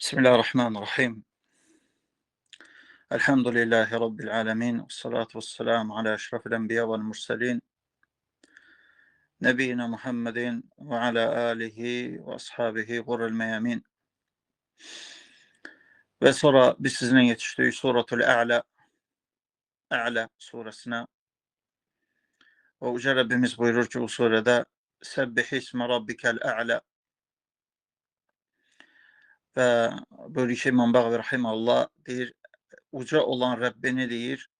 Bismillahirrahmanirrahim. Elhamdülillahi Rabbil alemin. Vessalatu vesselamu ala eşrafil enbiya vel murselin. Nebiyyina Muhammedin ve ala alihi ve ashabihi gurrel meyamin. Ve sonra biz sizinle yetiştiği Suratul A'la, A'la suresine ve Yüce Rabbimiz buyurur ki bu surede Sebbih isme rabbikel a'la ve böyle şey İmam Bağvi Rahimahullah deyir, uca olan Rabbini deyir,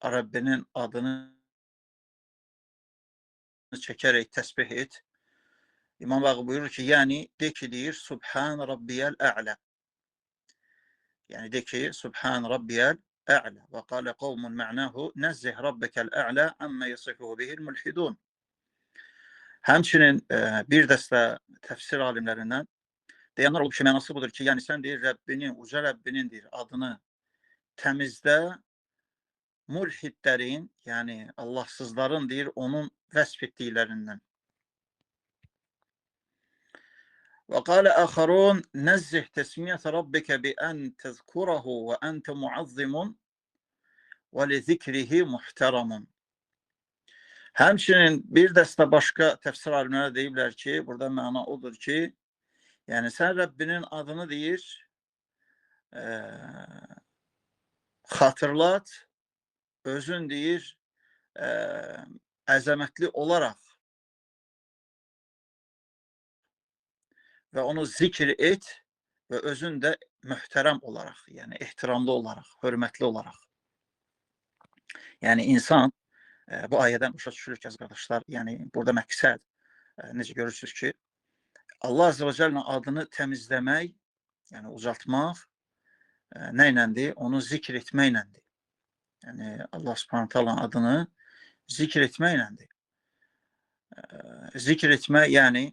Rabbinin adını çekerek tesbih et. İmam Bağ buyurur ki yani de ki deyir Subhan Rabbiyel A'la. Yani de ki Subhan Rabbiyel A'la. Ve kâle kavmun ma'nahu nezzih Rabbekel A'la amme yasifuhu bihil mulhidun. Həmçinin bir dəstə təfsir alimlərindən deyənlər olub ki, mənası budur ki, yəni sən deyir Rəbbinin, uca Rəbbinin deyir adını təmizdə mulhidlərin, yəni Allahsızların deyir onun vəsf etdiklərindən. وقال آخرون نزه تسمية ربك بأن تذكره وأنت معظم ولذكره محترم. Həmçinin bir dəstə başqa təfsir alimləri deyiblər ki, burada məna odur ki, yəni sən Rəbbinin adını deyir, xatırlat, özün deyir, əzəmətli olaraq və onu zikr et və özün də möhtərəm olaraq, yəni ehtiramlı olaraq, hörmətli olaraq. Yəni insan bu ayədən başa düşürük ki, qardaşlar, yəni burada məqsəd necə görürsünüz ki, Allah Azze ve Celle'nin adını təmizləmək, yəni ucaltmaq nə iləndir? Onu zikr etməklədir. Yəni Allah Subhanahu Taala'nın adını zikr etməklədir. Zikr etmək, yəni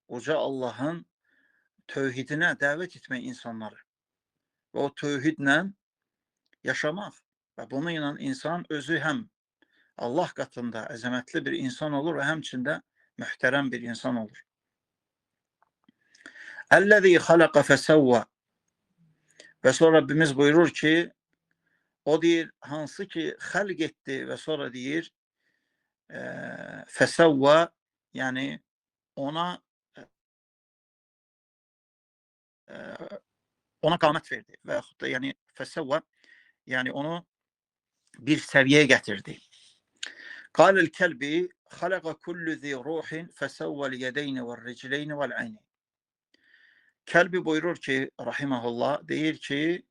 uca Allahın tövhidinə dəvət etmək insanları və o tövhidlə yaşamaq və bununla insan özü həm Allah qatında əzəmətli bir insan olur və həmçində möhtərəm bir insan olur. Əl-ləzi xalaqa fəsəvvə. Və sonra Rabbimiz buyurur ki, o deyir, hansı ki xəlq etdi və sonra deyir, fəsəvvə, yəni ona qamət verdi və yaxud da yəni fəsəvvə, yəni onu bir səviyyəyə gətirdi. Qâlel kəlbi xalaqa kullu zi ruhin fəsəvvəl yədeyni və ricleyni vəl ayni. Kəlbi buyurur ki, rahiməhullah, deyir ki,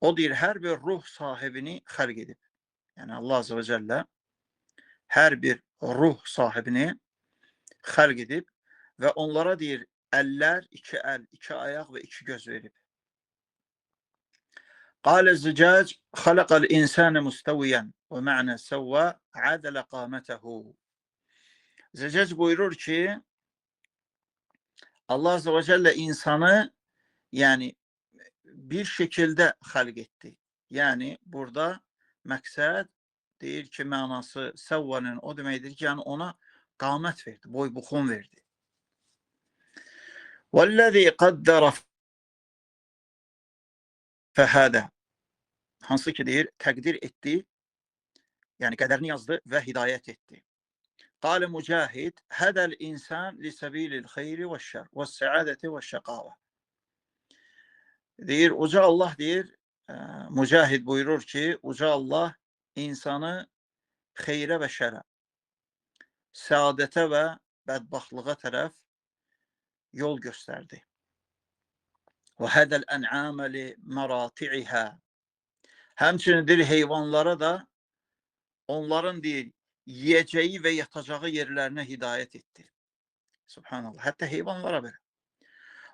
o deyir, hər bir ruh sahibini xəlq edib. Yəni Allah Azze ve Celle hər bir ruh sahibini xəlq edib və onlara deyir, əllər, iki əl, iki ayaq və iki göz verib. Qalə zücac xalaqal insane müstəviyən və mə'nə səvvə ədələ qamətəhu. Zücac buyurur ki, Allah Azze ve Celle insanı yani bir şekilde xəlq etdi. Yani burada məqsəd deyir ki, mənası səvvənin o deməkdir ki, yəni ona qamət verdi, boy buxun verdi. وَالَّذِي قَدَّرَ فَهَدَى. Hansı ki deyir, təqdir etdi, yəni qədərini yazdı və hidayət etdi. Qâle Mücahid, hədəl insan li səbilil xeyri və şər və səadəti və şəqavə. Deyir, uca Allah deyir, Mücahid buyurur ki, uca Allah insanı xeyrə və şərə, səadətə və bədbaxtlığa tərəf yol göstərdi. Və hədəl ən'amə li mərati'ihə. Həmçinin deyir, heyvanlara da onların deyir, yiyəcəyi və yatacağı yerlərinə hidayət etdi. Subhanallah. Hətta heyvanlara belə.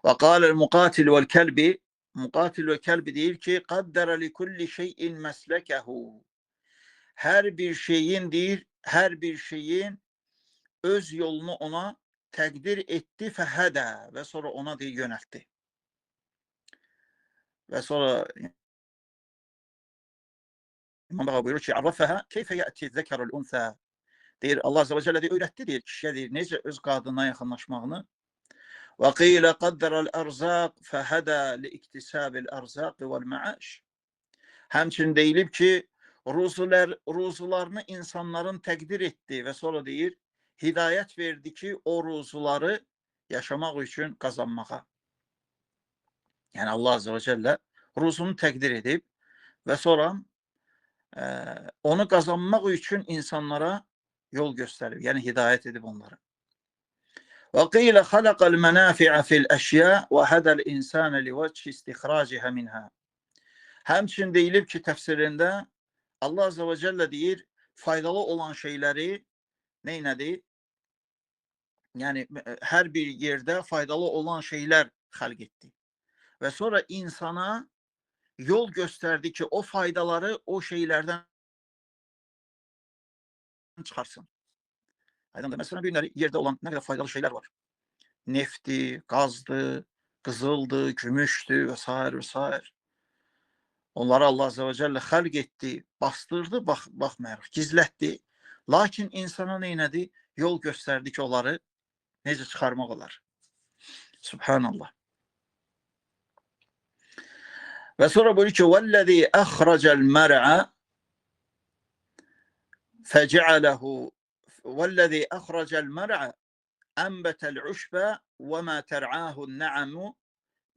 Və qâlel muqatil vəl kəlbi. Muqatil və kəlbi deyir ki, qaddərə li kulli şeyin məsləkəhu. Hər bir şeyin deyir, hər bir şeyin öz yolunu ona təqdir etdi fəhədə və sonra ona deyir, yönəltdi. Və sonra İmam Bağa buyurur ki, "Arrafəha keyfə yəti zəkərul unsə." Deyir, Allah Azze ve Celle deyir, öyrətdi deyir, kişiyə deyir, necə öz qadına yaxınlaşmağını. Ve qîle qadderel erzâk fehedâ liiktisâbil erzâk vel me'âş. Həmçinin deyilib ki, ruzularını insanların təqdir etdi və sonra deyir, hidayət verdi ki, o ruzuları yaşamaq üçün qazanmağa. Yəni Allah Azze ve Celle ruzunu təqdir edib və sonra onu qazanmaq üçün insanlara yol göstərib, yəni hidayət edib onları. Və qilə xalaqal mənafi'a fil əşya və hədəl insənə li vəcih istixracihə minhə. Həmçinin deyilib ki, təfsirində Allah Azze ve Celle deyir, faydalı olan şeyləri neynədir? Yəni, hər bir yerdə faydalı olan şeylər xəlq etdi. Və sonra insana yol göstərdi ki, o faydaları o şeylərdən çıxarsın. Aydındır. Mesela bir yerdə olan nə qədər faydalı şeylər var. Nefti, qazdı, qızıldı, gümüşdü və s. Onları Allah Azze ve Celle xəlq etdi, bastırdı, baxmayaraq, gizlətdi. Lakin insana neynədi? Yol göstərdi ki, onları necə çıxarmaq olar. Subhanallah. Və sonra buyuruyor ki, وَالَّذِي أَخْرَجَ الْمَرْعَ فَجَعَلَهُ وَالَّذِي أَخْرَجَ الْمَرْعَ أَنْبَتَ الْعُشْبَ وَمَا تَرْعَاهُ النَّعَمُ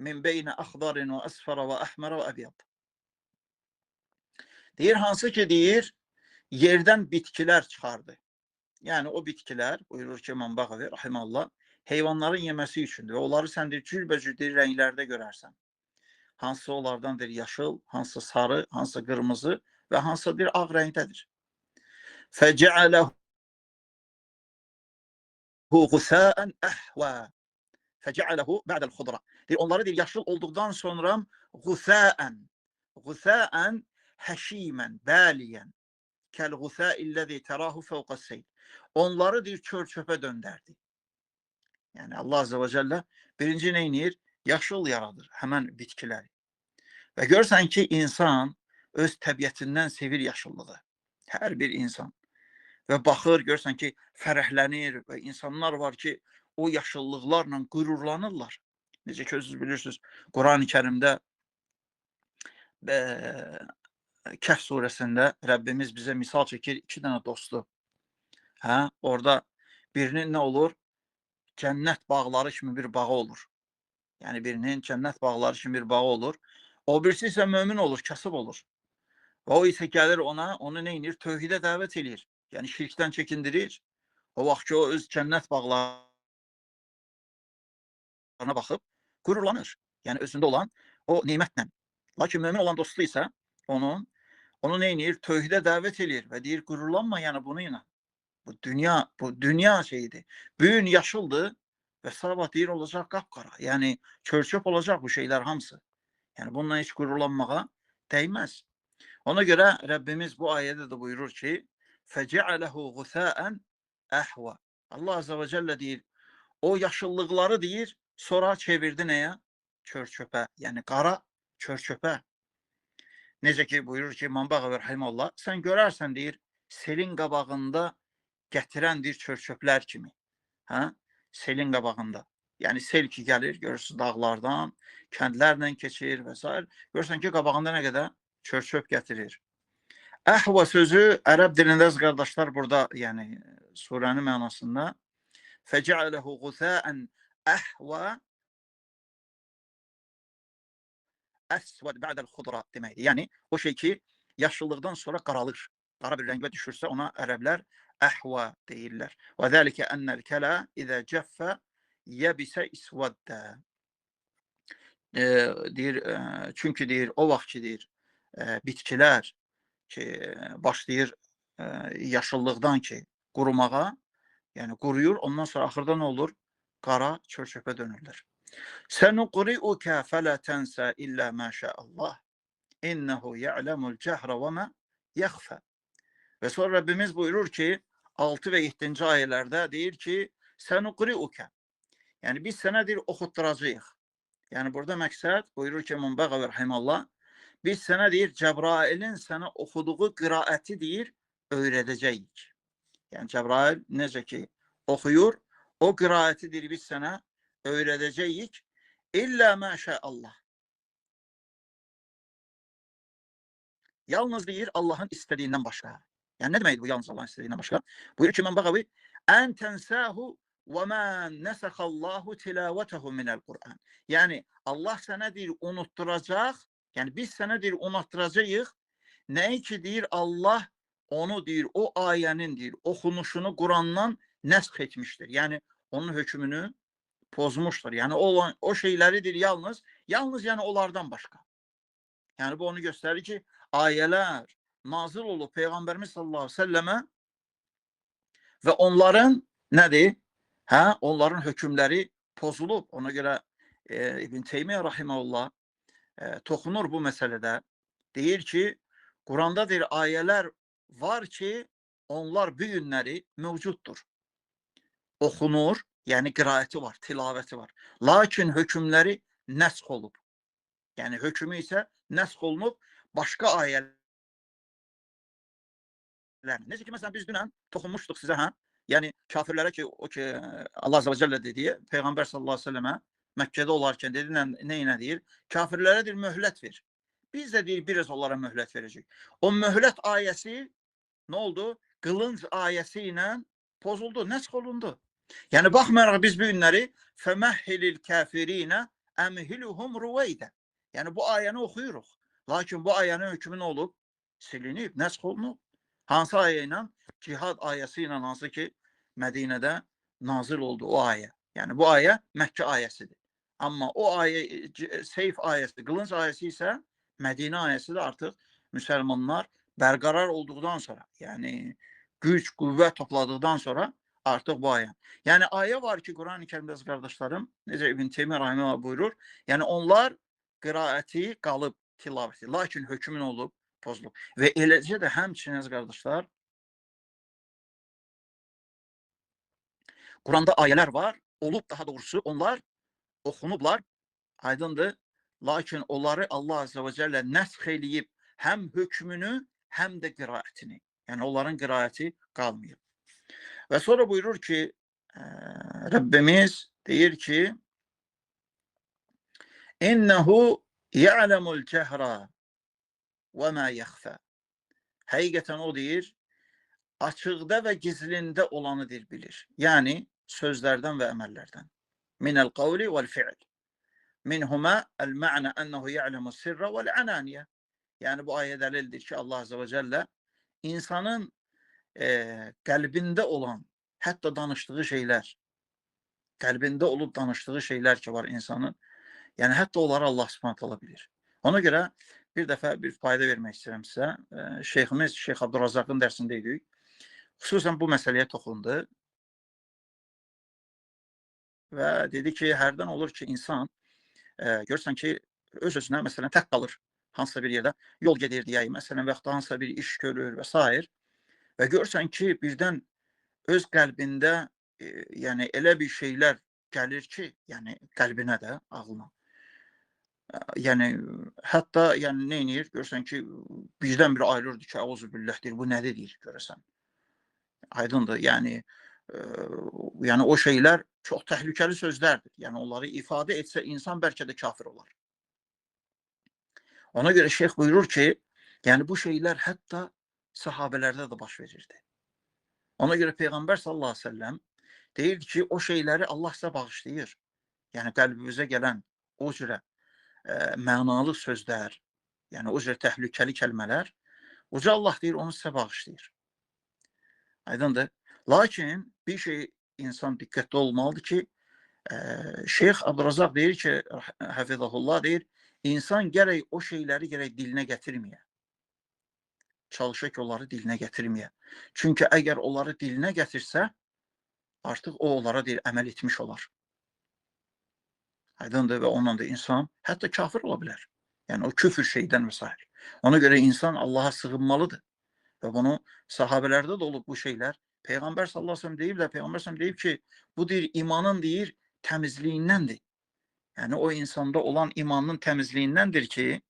مِنْ بَيْنَ أَخْضَرٍ وَأَسْفَرَ وَأَحْمَرَ وَأَبْيَضٍ. Deyir, hansı ki deyir, yerdən bitkilər çıxardı. Yəni o bitkilər, buyurur ki, İmam Bağavi, rahimallah, heyvanların yeməsi üçündür. Onları sən deyir, cürbəcür rənglərdə görərsən. Hansısı onlardandır yaşıl, hansısı sarı, hansısı qırmızı və hansısı bir ağ rəngdədir. فَجَعَلَهُ غُثَاءً أَحْوَى فَجَعَلَهُ بَعْدَ الْخُضْرَةِ. Onları deyir, yaşıl olduqdan sonra غُثَاءً həşimən, bəliyən kəl-غُثَاءillezî terâhu fevqas-seyl. Onları deyir, çör-çöpə döndərdi. Yəni Allah Azze ve Celle birinci neynir? Yaşıl yaradır həmən bitkiləri. Və görsən ki, insan öz təbiətindən sevir yaşıllığı. Hər bir insan. Və baxır, görsən ki, fərəhlənir və insanlar var ki, o yaşıllıqlarla qürurlanırlar. Necə ki, özünüz bilirsiniz, Quran-ı Kərimdə Kəhf surəsində Rəbbimiz bizə misal çəkir, 2 dənə dostu. Orada birinin nə olur? Cənnət bağları kimi bir bağı olur. Yəni birinin cənnət bağları kimi bir bağı olur. O birisi isə mömin olur, kasıb olur. Və o isə gəlir onu neynir? Tövhidə dəvət edir. Yəni şirkdən çəkindirir. O vaxt ki, o öz cənnət bağlarına baxıb qürurlanır. Yəni özündə olan o nimətlə. Lakin mömin olan dostu isə onu neynir? Tövhidə dəvət edir və deyir, qürurlanma yəni bunu ilə. Bu dünya şeyidir. Büyün yaşıldır və sabah deyir olacaq qapqara. Yəni çör-çöp olacaq bu şeylər hamısı. Yəni bununla heç qürurlanmağa dəyməz. Ona görə Rəbbimiz bu ayədə də buyurur ki, فَجَعَلَهُ غُثَاءً أَحْوَى. Allah Azze ve Celle deyir, o yaşıllıqları deyir, sonra çevirdi nəyə? Çör-çöpə. Yəni qara çör-çöpə. Necə ki buyurur ki, İmam Bağavi rahimehullah, sən görərsən deyir, selin qabağında gətirəndir çör-çöplər kimi. Selin qabağında. Yəni sel ki gəlir, görürsünüz dağlardan, kəndlərlə keçir və s. Görürsən ki, qabağında nə qədər çör-çöp gətirir. Əhva sözü ərəb dilində qardaşlar burada, yəni surənin mənasında فَجَعَلَهُ غُثَاءً أَحْوَى أَسْوَدْ بَعْدَ الْخُضْرَةِ deməkdir. Yəni o şey ki, yaşıllıqdan sonra qaralır. Qara bir rəngə düşürsə ona ərəblər əhva deyirlər. Və zəlikə ennəl kələ izə cəffə yəbisə isvəddə. Deyir, çünki deyir, o vaxt ki deyir, bitkilər ki, başlayır yaşıllıqdan ki, qurumağa, yəni quruyur, ondan sonra axırda nə olur? Qara çör-çöpə dönürlər. Sənuqri'ukə fələ tənsə illə məşəəllah. İnnehu ya'lemul cəhra və mə yəxfə. Və sonra Rəbbimiz buyurur ki, 6 və 7-ci ayələrdə deyir ki, sənuqri'ukə. Yəni biz sənə deyir, oxutduracağıq. Yəni burada məqsəd buyurur ki, İmam Bağavi rahimallah, biz sənə deyir, Cəbrailin sənə oxuduğu qiraəti deyir, öyrədəcəyik. Yəni Cəbrail necə ki oxuyur, o qiraəti deyir, biz sənə öğreteceğik. İlla maşallah. Yalnız deyir Allah'ın istediğinden başka. Yani ne deməkdir bu yalnız Allah'ın istediğinden başka? Buyurur ki İmam Bagavi en tensahu ve ma nesahallahu tilavetehu minel Kur'an. Yani Allah sana deyir unutturacak. Yani biz sana deyir unutturacağıq. Neyi ki deyir Allah onu deyir o ayenin deyir okunuşunu Kur'an'dan nesk etmiştir. Yani onun hükmünü pozmuştur. Yani o şeyleridir yalnız yani onlardan başka. Yani bu onu gösterir ki ayeler nazil olup Peygamberimiz sallallahu aleyhi ve selleme ve onların nedir? Onların hükümleri pozulup ona göre İbn Teymiyye rahimehullah toxunur bu meselede. Deyir ki Kur'an'da deyir ayeler var ki onlar bu günləri mevcuttur. Okunur, yani qiraəti var, tilaveti var. Lakin hükümleri nəsx olub. Yani hükmü ise nəsx olunub başka ayeler. Necə ki, mesela biz dünən toxunmuşduq sizə, yani kafirlere ki, o ki Allah Azze ve Celle dediği, Peygamber sallallahu aleyhi ve selleme Mekke'de olarken dedi, neyine deyir? Kafirlere deyir, mühlet ver. Biz de deyir, biraz onlara mühlet verecek. O mühlet ayesi ne oldu? Kılınç ayesiyle pozuldu, nesk olundu. Yani bakmayarak biz bu günleri femehhilil kafirine emhiluhum ruveyde. Yani bu ayeni okuyoruz. Lakin bu ayenin hükmü ne olup? Silinip, nesk olunub. Hansı ayeyle? Cihad ayesiyle hansı ki Medine'de nazil oldu o aye. Yani bu aye Mekke ayesidir. Ama o aye Seyf ayesi, kılınç ayesi ise Medine ayesi de artık Müslümanlar berqarar olduqdan sonra, yani güc, qüvvət topladıqdan sonra artıq bu ayə. Yəni ayə var ki, Quran-ı Kərimdə qardaşlarım, necə İbn Teymiyyə rahimehullah buyurur, yəni onlar qiraəti qalıb tilavəti, lakin hökmün olub pozulub. Və eləcə də həmçinin qardaşlar, Quranda ayələr var, olub daha doğrusu onlar oxunublar, aydındır. Lakin onları Allah Azze ve Celle nəsx eləyib həm hükmünü, həm də qiraətini. Yəni onların qiraəti qalmayıb. Və sonra buyurur ki, Rabbimiz deyir ki, İnnehu ya'lemul cehra ve ma yakhfa. Həqiqətən o deyir, açıqda və gizlində olanı bilir. Yəni sözlərdən və əməllərdən. Minəl qavli vəl fi'l. Minhuma el-ma'na ennehu ya'lemus sirra vəl ananiye. Yani bu ayet delildir ki Allah Azze ve Celle insanın kalbinde olan, hatta danıştığı şeyler, kalbinde olup danıştığı şeyler ki var insanın, yani hatta onları Allah Subhanahu alabilir. Ona göre bir defa bir fayda vermek isterim size. Şeyhimiz Şeyh Abdurrazak'ın dersindeydik. Hususen bu meseleye toxundu. Ve dedi ki herden olur ki insan görsən ki öz-özünə məsələn tək qalır hansısa bir yerdə yol gedir deyək, məsələn və yaxud da hansısa bir iş görür və s. Və görsən ki birdən öz qəlbində yəni elə bir şeylər gəlir ki, yəni qəlbinə də, ağlına. Yəni hətta yəni nə edir? Görsən ki birdən bir ayrılır ki, əuzubillah deyir, bu nədir deyir görəsən. Aydındır. Yəni yani o şeyler çok tehlikeli sözlerdir. Yani onları ifade etse insan belki de kafir olur. Ona göre şeyh buyurur ki yani bu şeyler hatta sahabelerde de baş verirdi. Ona göre Peygamber sallallahu aleyhi ve sellem deyirdi ki o şeyleri Allah size bağışlayır. Yani kalbimize gelen o cürə mənalı sözler, yani o cürə tehlikeli kelimeler, Uca Allah deyir onu size bağışlayır. Aydındır. Lakin bir şey insan dikkatli olmalıdır ki Şeyh Abdurrazak deyir ki hafizahullah deyir insan gerek o şeyleri gerek diline getirmeye. Çalışır ki onları diline getirmeye. Çünkü eğer onları diline getirse artık o onlara deyir əməl etmiş olar. Aydındır ve onunla da insan hatta kafir olabilir. Yani o küfür şeyden vesaire. Ona göre insan Allah'a sığınmalıdır. Ve bunu sahabelerde de olup bu şeyler. Peygamber sallallahu aleyhi ve sellem deyib də, Peygamber sallallahu aleyhi ve sellem deyib ki, bu deyir imanın deyir təmizliyindendir. Yani o insanda olan imanın təmizliyindendir ki,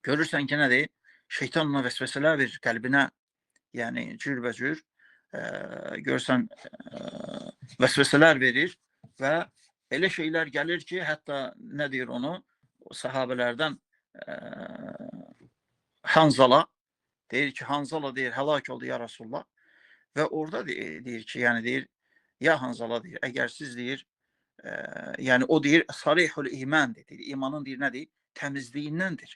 görürsən ki nədir? Şeytan ona vəsvəsələr verir qəlbinə. Yəni cürbəcür görsən vəsvəsələr verir. və elə şeylər gəlir ki, hətta nə deyir onu, sahabələrdən Hanzala deyir ki, Hanzala deyir, həlak oldu ya Rasulullah. Və orada deyir ki, yəni deyir, ya Hanzala deyir, əgər siz deyir, yəni o deyir, sarihul imandır, deyir, imanın deyir, nədir? Təmizliyindəndir.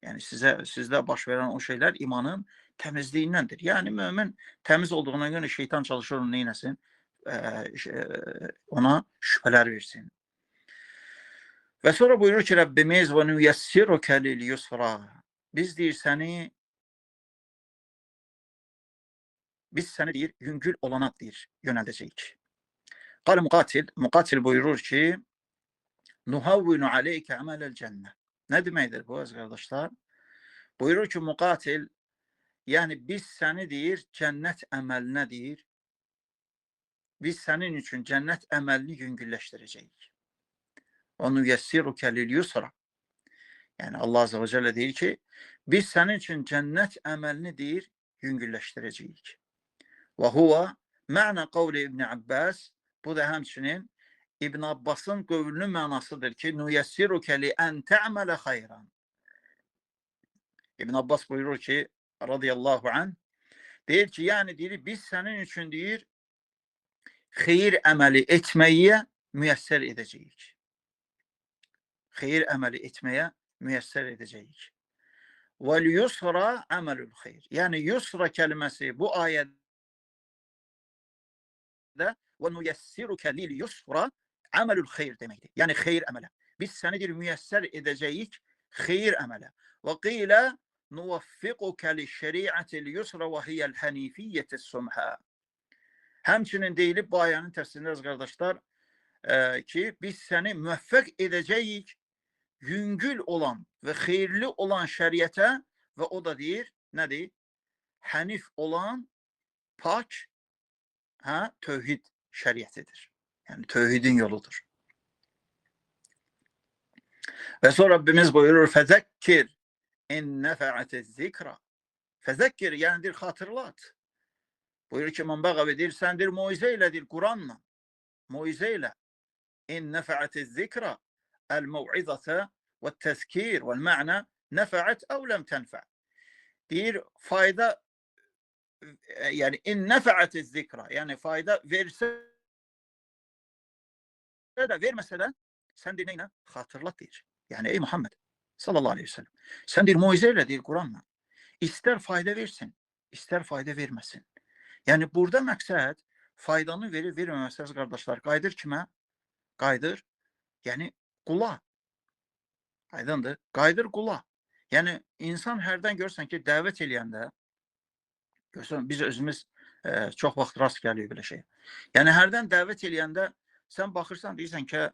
Yəni sizdə baş verən o şeylər imanın təmizliyindəndir. Yəni mömin təmiz olduğuna görə şeytan çalışır onu neynəsin? Ona şübhələr versin. Və sonra buyurur ki, Rəbbimiz və nüyəssirukə lil yusra. Biz deyir səni deyir, yüngül olana deyir, yönəldəcəyik. Qal Muqatil buyurur ki, nuhavvinu aleykə əmələl cənnə. Nə deməkdir bu, əziz qardaşlar? Buyurur ki, Muqatil, yəni biz səni deyir, cənnət əməlinə deyir, biz sənin üçün cənnət əməlini yüngülləşdirəcəyik. Və nüyəssirukə lil yusra. Yəni Allah Azze və Cəllə deyir ki, biz sənin üçün cənnət əməlini deyir, yüngülləşdirəcəyik. Və huva mə'na qavli İbn Abbas, bu da həmçinin İbn Abbasın qövlünün mənasıdır ki, nüyəssirukə li ən tə'mələ xayran. İbn Abbas buyurur ki, radiyallahu anh, deyir ki, yəni deyir, biz sənin üçün deyir, xeyir əməli etməyə müyəssər edəcəyik. Xeyir əməli etməyə müyəssər edəcəyik. Vəl yusra əməlül xeyr. Yəni yusra kəlməsi bu ayədə və nüyəssirukə lil yusra əməlül xeyr deməkdir. Yəni xeyir əmələ. Biz səni deyir, müyəssər edəcəyik xeyir əmələ. Və qilə nuvaffiqukə li şəriətil yusra və hiyəl hənifiyyətis sumhə. Həmçinin deyilib bu ayənin təfsirində qardaşlar ki, biz səni müvəffəq edəcəyik yüngül olan və xeyirli olan şəriətə və o da deyir, nədir? Hənif olan pak, tövhid şəriətidir. Yəni tövhidin yoludur. Və sonra Rabbimiz buyurur, fəzəkkir in nəfə'atiz zikra. Fəzəkkir, yəni deyir, xatırlat. Buyurur ki, İmam Bəğavi deyir, sən deyir, muizə elədir, Quranla. Muizə elə. İn nəfə'atiz zikra el-mev'izətə və təzkir və mə'nə nəfə'ət əv ləm tənfə. Deyir, fayda, yəni in nəfə'atiz zikra, yəni fayda versə də, verməsə də, sən deyir, neynə? Xatırlat deyir. Yəni, ey Muhammed, sallallahu aleyhi ve sellem, sən deyir, muizə elə deyir Quranla. İstər fayda versin, istər fayda verməsin. Yəni, burada məqsəd faydanı verir, verməməsəz qardaşlar, qayıdır kimə? Qayıdır, yəni qula. Aydındır, qayıdır qula. Yəni, insan hərdən görürsən ki, dəvət eləyəndə, görürsən, biz özümüz çox vaxt rast gəliyor belə şey. Yəni, hərdən dəvət eləyəndə, sən baxırsan, deyirsən ki,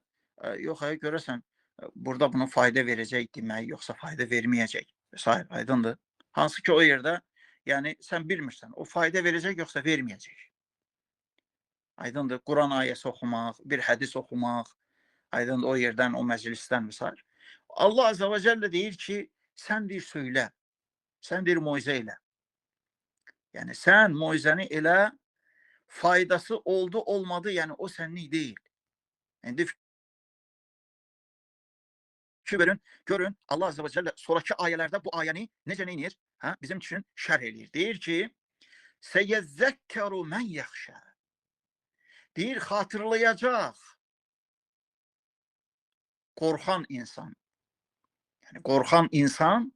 yox, görəsən, burada bunu fayda verəcək demək, yoxsa fayda verməyəcək. Sahib, aydındır. Hansı ki, o yerdə, yəni, sən bilmirsən, o fayda verəcək, yoxsa verməyəcək. Aydındır, Quran ayəsi oxumaq, bir hədis oxumaq, aydındır, o yerdən, o məclisdən və s. Allah Azze və Cəllə deyir ki, sən deyir, söylə, sən deyir, muizə elə. Yəni, sən muizəni elə, faydası oldu, olmadı, yəni o sənlik deyil. İndi görün, Allah Azze və Cəllə sonraki ayələrdə bu ayəni necə neynir? Bizim üçün şərh eləyir. Deyir ki, seyəzzəkkəru mən yaxşə. Deyir, xatırlayacaq qorxan insan. Yəni, qorxan insan,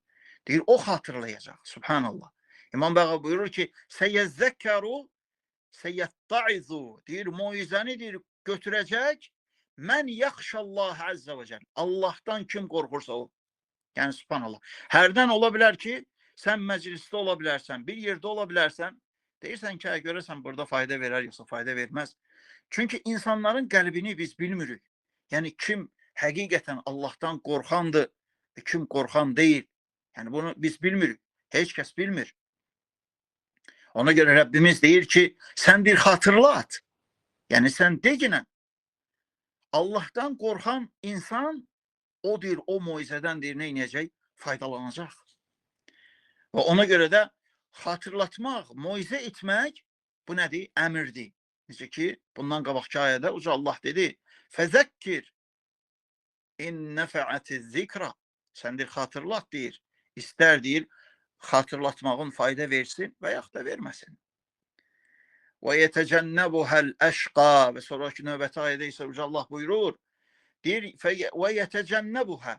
deyir, o xatırlayacaq. Subhanallah. İmam Bəğa buyurur ki, seyəzzəkkəru seyyəttaizu. Deyir, muizəni deyir, götürəcək. Mən yaxşallah əzzə və cəl. Allahdan kim qorxursa o. Yəni, subhanallah. Hərdən ola bilər ki, sən məclisdə ola bilərsən, bir yerdə ola bilərsən, deyirsən ki, görəsən burada fayda verər, yoxsa fayda verməz. Çünki insanların qəlbini biz bilmirik. Yəni, kim həqiqətən Allahdan qorxandır, kim qorxan deyil. Yəni, bunu biz bilmirik. Heç kəs bilmir. Ona görə Rəbbimiz deyir ki, sən bir xatırlat. Yəni, sən deginən. Allahdan qorxan insan, o deyir, o muizədən deyir, neynəyəcək? Faydalanacaq. Və ona görə də xatırlatmaq, muizə etmək, bu nədir? Əmirdir. Necə ki, bundan qabaqki ayədə uca Allah dedi, Fezekkir in nefa'atiz zikra. Sen deyir, xatırlat deyir. İster deyir, xatırlatmağın fayda versin və yaxud da verməsin. Və yetecənnebuhəl əşqa. Və sonraki növbəti ayədə isə Uca Allah buyurur. Deyir, və yetecənnebuhə.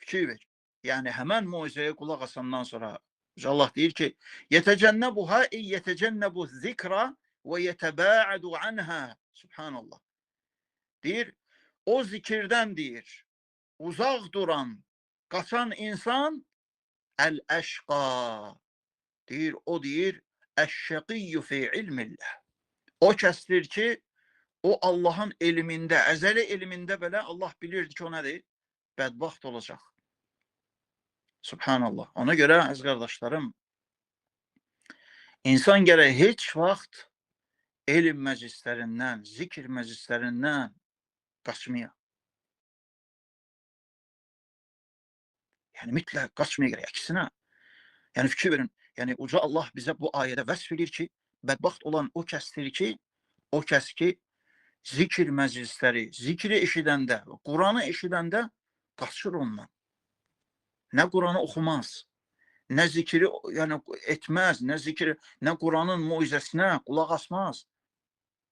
Fikir ver. Yəni, həmən mucizəyə qulaq asandan sonra Uca Allah deyir ki, yetecənnebuhə yetecənnebu zikra və yetəbə'adu anhə. Subhanallah. Deyir, o zikirdən deyir, uzaq duran, qaçan insan əl-əşqa. Deyir, o deyir, əşşəqiyyü fi ilmillah. O kəsdir ki, o Allahın elmində, əzəli elmində belə Allah bilirdi ki, o nədir? Bədbaxt olacaq. Subhanallah. Ona görə, əziz qardaşlarım, insan gərək heç vaxt elm məclislərindən, zikr məclislərindən qaçmaya. Yəni, mütləq qaçmaya gərək, əksinə. Yəni, fikir verin, yəni, Uca Allah bizə bu ayədə vəsf edir ki, bədbaxt olan o kəsdir ki, o kəs ki, zikr məclisləri, zikri eşidəndə, Quranı eşidəndə qaçır ondan. Nə Quranı oxumaz, nə zikri yəni, etməz, nə Quranın mucizəsinə qulaq asmaz.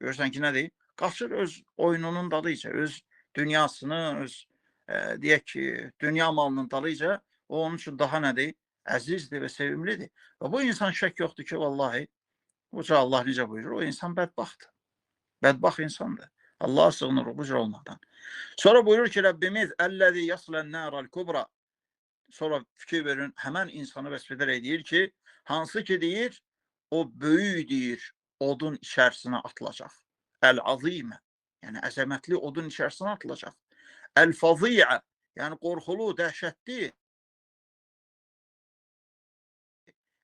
Görürsən ki, nədir? Qaçır öz oyununun dalıyca, öz dünyasını, öz deyək ki, dünya malının dalıyca, o onun üçün daha nədir? Əzizdir və sevimlidir. Və bu insan şək yoxdur ki, vallahi, Uca Allah necə buyurur? O insan bədbaxtdır. Bədbaxt insandır. Allah'a sığınırıq bu cür olmadan. Sonra buyurur ki, Rəbbimiz Əlləzi yaslən nəral kubra. Sonra fikir verin, həmən insanı vəsf edərək deyir ki, hansı ki deyir, o böyük deyir, odun içərisinə atılacaq. Əl-azimə, yəni əzəmətli odun içərisinə atılacaq. Əl-faziyə, yəni qorxulu, dəhşətli.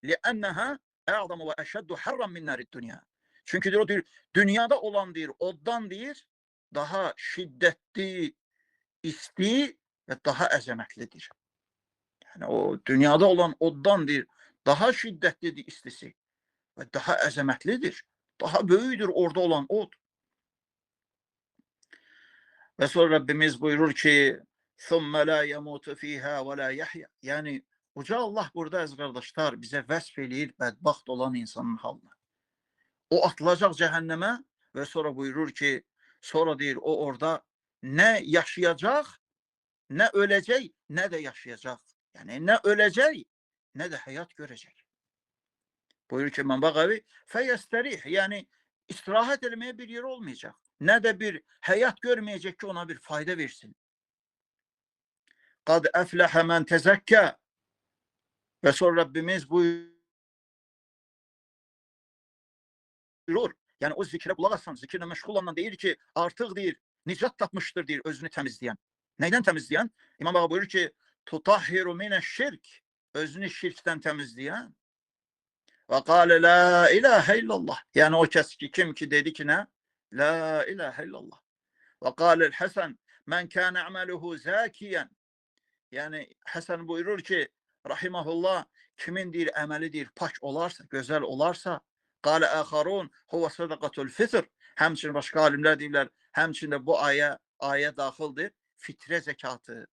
Li'annəhə ə'zamu və əşəddu harran min nərid dünya. Çünki deyir, o deyir, dünyada olan deyir, oddan deyir, daha şiddətli, isti və daha əzəmətlidir. Yəni, o dünyada olan oddan deyir, daha şiddətlidir istisi və daha əzəmətlidir. Daha böyüdür orada olan od. Və sonra Rəbbimiz buyurur ki, ثُمَّ لَا يَمُوتُ فِيهَا وَلَا يَحْيَا. Yəni, Uca Allah burada, əziz qardaşlar, bizə vəsf eləyir bədbaxt olan insanın halını. O atılacaq cəhənnəmə və sonra buyurur ki, sonra deyir, o orada nə yaşayacaq, nə öləcək, nə də yaşayacaq. Yəni, nə öləcək, nə də həyat görəcək. Buyurur ki, mən bağavi, fəyəstərih, yəni, istirahət eləməyə bir yer olmayacaq. Nə də bir həyat görməyəcək ki, ona bir fayda versin. Qad əfləhə mən təzəkkə. Və sonra Rəbbimiz buyurur, yəni o zikrə qulaq asan, zikirlə məşğul olandan deyir ki, artıq deyir, nicat tapmışdır deyir, özünü təmizləyən. Nəydən təmizləyən? İmam Ağa buyurur ki, tutahhiru minəş-şirk, özünü şirkdən təmizləyən. Və qalə la ilahə illallah. Yəni o kəs ki, kim ki dedi ki, nə? La ilahə illallah. Və qaləl Həsən, mən kənə əməluhu zəkiyən. Yəni Həsən buyurur ki, rahiməhullah, kimin deyir, əməli deyir, pak olarsa, gözəl olarsa, qalə əxarun, huvə sədaqatul fitr. Həmçinin başqa alimlər deyirlər, həmçində bu ayə daxildir, fitrə zəkatı.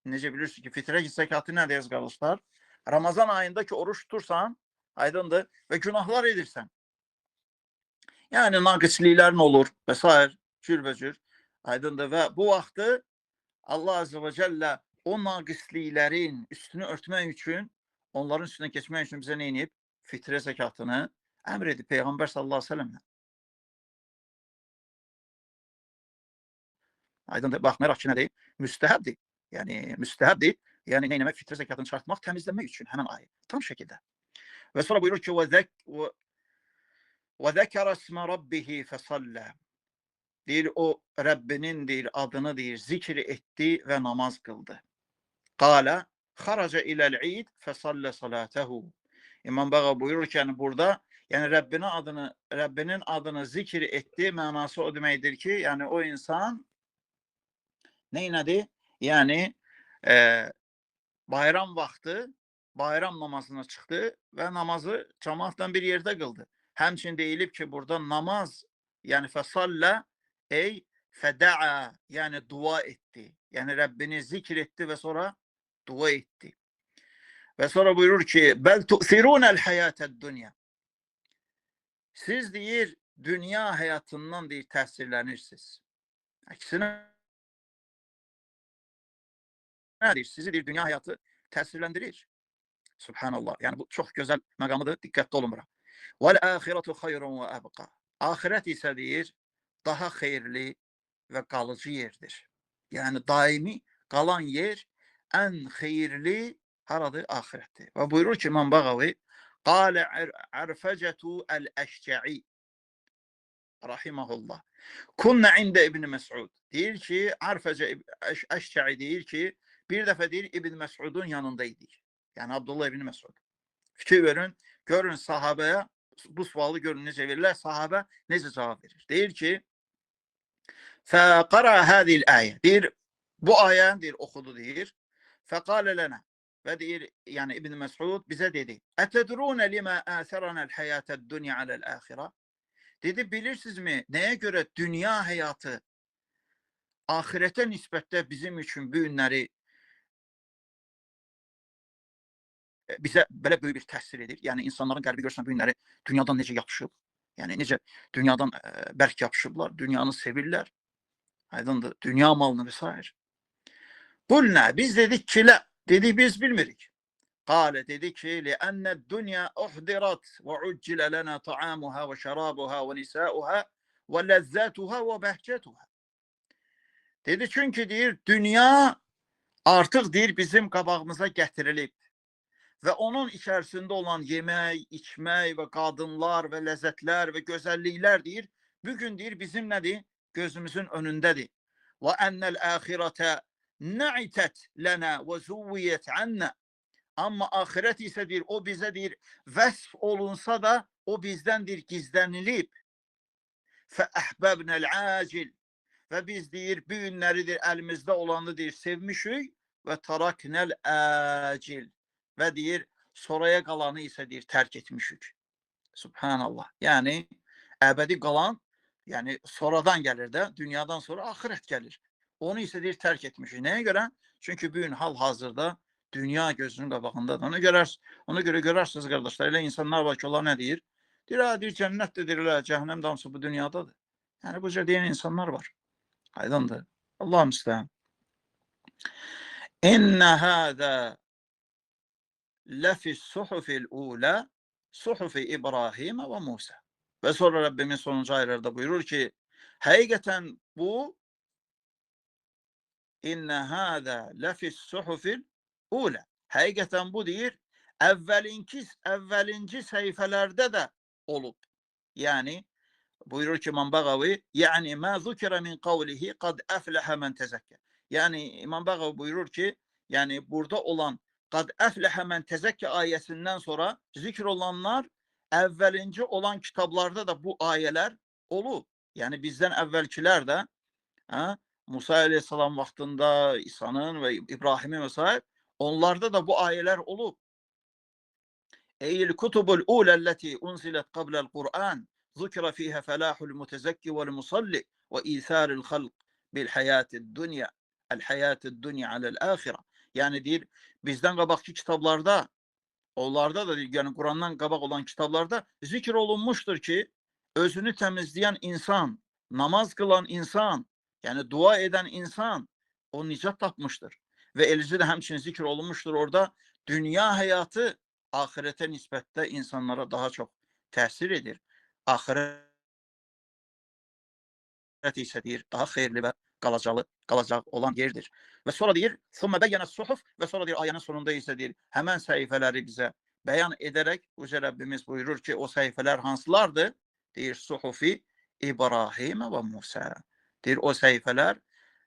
Necə bilirsiniz ki, fitrə zəkatı nədir, qardaşlar? Ramazan ayında ki, oruç tutursan, aydındır və günahlar edirsən. Yəni, naqisliklərin olur və s. cürbəcür, aydındır və bu vaxtı Allah Azze və Cəllə o naqisliklərin üstünü örtmək üçün, onların üstünə keçmək üçün bizə nə edib? Fitrə zəkatını əmr edib Peyğəmbər sallallahu aleyhi ve sellemlə. Aydındır, baxmayaraq ki, nədir? Müstəhəbdir. Yəni, müstəhəbdir. Yəni, nə eləmək? Fitrə zəkatını çıxartmaq, təmizlənmək üçün həmən ayə. Tam şəkildə. Və sonra buyurur ki, وَذَكَرَ اسْمَ رَبِّهِ فَصَلَّى. Deyir, o Rəbbinin deyir, adını deyir, zikr etdi və namaz qıldı. Qalə, xaraca iləl-id fəsallə salatəhu. İmam Bağa buyurur ki, yəni burada, yəni Rəbbinin adını zikr etdi, mənası o deməkdir ki, yəni o insan neynədir? Yəni, bayram vaxtı, bayram namazına çıxdı və namazı cəmaatla bir yerdə qıldı. Həmçin deyilib ki, burada namaz, yəni fəsallə, feda'a, yani dua etti. Yani Rabbini zikretti ve sonra dua etti. Ve sonra buyurur ki bel tu'thirûnel hayâted dünya. Siz deyir dünya hayatından deyir təsirlənirsiniz. Əksinə deyir, sizi deyir dünya hayatı təsirləndirir. Subhanallah. Yani bu çok güzel məqamıdır. Diqqətli olun bura. Vel ahiretu hayrun ve abqa. Ahiret ise deyir daha xeyirli ve kalıcı yerdir. Yani daimi kalan yer en xeyirli haradır? Ahirətdir. Və buyurur ki İmam Bağavi Qale Arfecetu el-Eşca'i rahimahullah. Kunna inde İbn Mes'ud. Deyir ki Arfece Eşca'i deyir ki bir dəfə deyir İbn Mes'udun yanındaydı. Yani Abdullah İbn Mes'ud. Fikir verin, görün sahabeye bu sualı görün necə verirlər, sahabe necə cavab verir. Deyir ki فَقَرَى هَذِهِ الْآيَةِ deyir, bu ayəni deyir, oxudu deyir. فَقَالَ لَنَا və deyir, yəni İbn Məsud bizə dedi اَتَدْرُونَ لِمَا آثَرَنَا الْحَيَاةَ الدُّنْيَا عَلَى الْآخِرَةِ dedi, bilirsizmi nəyə görə dünya həyatı ahirətə nisbətdə bizim üçün bu günləri bizə belə böyük bir təsir edir. Yəni insanların qəlbi görsən bu günləri dünyadan necə yapışıb, yəni necə dünyadan bərk yapışıblar, dünyanı sevirlər. Aydındır, dünya malını vesaire. Kulna biz dedik ki la, dedi biz bilmirik. Kale dedi ki li'enne dünya uhdirat ve uccile lena ta'amuha ve şarabuha ve nisauha ve lezzatuha ve behcetuha. Dedi çünkü deyir dünya artık deyir bizim qabağımıza gətirilib ve onun içerisinde olan yemək, içmək ve qadınlar ve lezzetler ve güzellikler deyir bugün deyir bizim nədir? Gözümüzün önündedir. Ve ennel ahirete na'itet lena ve zuvviyet anna. Ama ahiret ise deyir o bize deyir vəsf olunsa da o bizdendir gizlenilip. Fe ahbabnel acil. Ve biz deyir bu günləridir elimizde olanı deyir sevmişik ve taraknel acil. Ve deyir sonraya kalanı ise deyir terk etmişik. Subhanallah. Yani ebedi kalan yani sonradan gelir de dünyadan sonra ahiret gelir. Onu ise deyir terk etmişik. Neye göre? Çünkü bugün hal hazırda dünya gözünün qabağındadır. Ona göre görərsiniz kardeşler. Elə insanlar var ki onlar ne deyir? Deyir cennet de deyirlər, cehennem damsı bu dünyadadır. Yani bu cür diyen insanlar var. Aydındır. Allah müstəhan. İnne hâzâ lefis suhufil ula suhufi İbrahim ve Musa. Ve sonra Rabbimin sonuncu aylarda buyurur ki hakikaten bu inne hâzâ lefis suhufil ula. Hakikaten bu deyir evvelinci sayfelerde de olup. Yani buyurur ki İmam Bağavi yani ma zukira min kavlihi kad efleha men tezekke. Yani İmam Bağavi buyurur ki yani burada olan kad efleha men tezekke ayetinden sonra zikr olanlar evvelinci olan kitaplarda da bu ayeler olup. Yani bizden evvelkiler de Musa Aleyhisselam vaktinde İsa'nın ve İbrahim'in vesaire onlarda da bu ayeler olup. Eyl kutubul ulelleti unzilet qabla'l Kur'an zikra fiha felahul mutezekki vel musalli ve isarul halq bil hayatid dunya el hayatid dunya alel ahire. Yani deyir bizden qabaqki kitaplarda onlarda da yani Kur'an'dan qabaq olan kitaplarda zikr olunmuştur ki özünü temizleyen insan, namaz kılan insan, yani dua eden insan o nicat tapmıştır. Ve elici de hemçinin zikr olunmuştur orada. Dünya hayatı ahirete nisbette insanlara daha çok tesir edir. Ahiret ise deyir daha hayırlı ve kalacak olan yerdir. Ve sonra deyir ثُمَّ بَيَّنَ الصُّحُفِ ve sonra deyir ayenin sonunda ise deyir hemen sayfeleri bize beyan ederek Yüce Rabbimiz buyurur ki o sayfeler hansılardı? Deyir suhufi İbrahim ve Musa. Deyir o sayfeler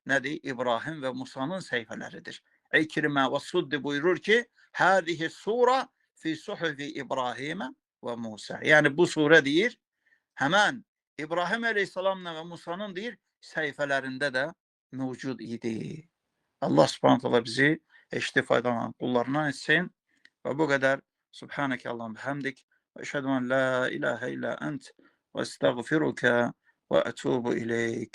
nedir? İbrahim ve Musa'nın sayfeleridir. İkrime ve Suddi buyurur ki hâzihi sura fi suhufi İbrahim ve Musa. Yani bu sure deyir hemen İbrahim Aleyhisselam'la ve Musa'nın deyir sayfelerinde de mevcud idi. Allah subhanahu teala bizi eşit faydalan kullarından etsin. Ve bu kadar. Subhaneke Allah'ım bihamdik. Ve eşhedü en la ilahe illa ent. Ve estağfiruke ve etubu ileyk.